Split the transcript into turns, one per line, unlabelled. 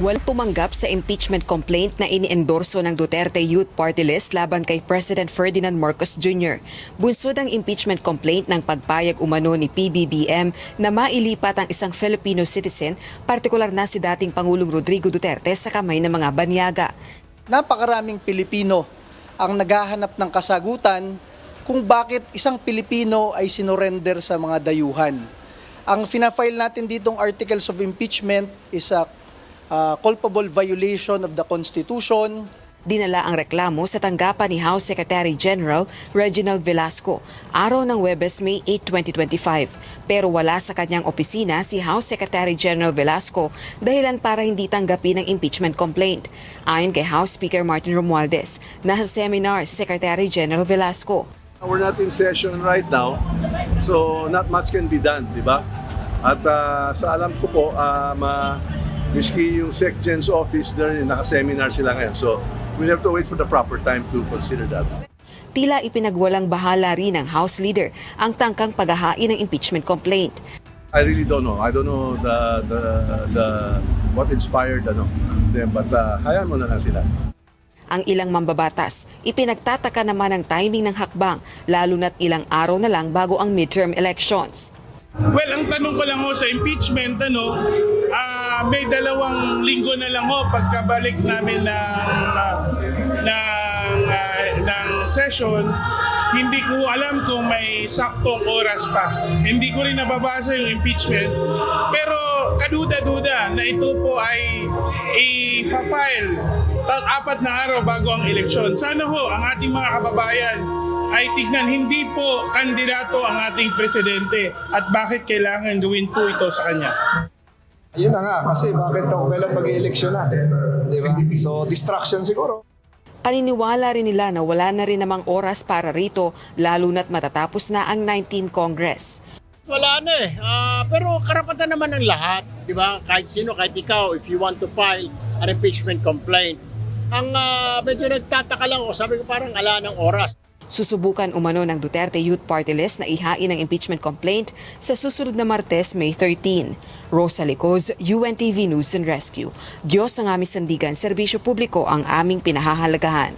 Walang tumanggap sa impeachment complaint na iniendorso ng Duterte Youth Party List laban kay President Ferdinand Marcos Jr. Bunsod ang impeachment complaint ng pagpayag umano ni PBBM na mailipat ang isang Filipino citizen, partikular na si dating Pangulong Rodrigo Duterte sa kamay ng mga banyaga.
Napakaraming Pilipino ang naghahanap ng kasagutan kung bakit isang Pilipino ay sinurrender sa mga dayuhan. Ang fina-file natin ditong articles of impeachment is a culpable violation of the Constitution.
Dinala ang reklamo sa tanggapan ni House Secretary General Reginald Velasco araw ng Huwebes, May 8, 2025. Pero wala sa kanyang opisina si House Secretary General Velasco dahilan para hindi tanggapin ang impeachment complaint. Ayon kay House Speaker Martin Romualdez, nasa seminar si Secretary General Velasco.
We're not in session right now, so not much can be done, di ba? At sa alam ko po, miski yung SecGen's office, naka-seminar sila ngayon. So, we'll have to wait for the proper time to consider that.
Tila ipinagwalang bahala rin ng House Leader ang tangkang paghahain ng impeachment complaint.
I really don't know. I don't know what inspired them, but hayaan mo na lang sila.
Ang ilang mambabatas, ipinagtataka naman ang timing ng hakbang, lalo na't ilang araw na lang bago ang midterm elections.
Well, ang tanong ko lang ho sa impeachment, may 2 linggo na lang ho pagkabalik namin ng session. Hindi ko alam kung may saktong oras pa. Hindi ko rin nababasa yung impeachment. Pero kaduda-duda na ito po ay i-file 4 na araw bago ang eleksyon. Sana ho ang ating mga kababayan ay tignan hindi po kandidato ang ating presidente at bakit kailangan gawin po ito sa kanya.
Yun na nga, kasi bakit kailan mag-eleksyon na? Di ba? So, distraction siguro.
Paniniwala rin nila na wala na rin namang oras para rito, lalo na't matatapos na ang 19th Congress.
Wala na pero karapatan naman ng lahat, di ba? Kahit sino, kahit ikaw, if you want to file an impeachment complaint. Ang medyo nagtataka lang ako, sabi ko parang ala ng oras.
Susubukan umano ng Duterte Youth Party List na ihain ang impeachment complaint sa susunod na Martes, May 13. Rosa Licoz, UNTV News and Rescue. Diyos ang aming sandigan, serbisyo publiko ang aming pinahahalagahan.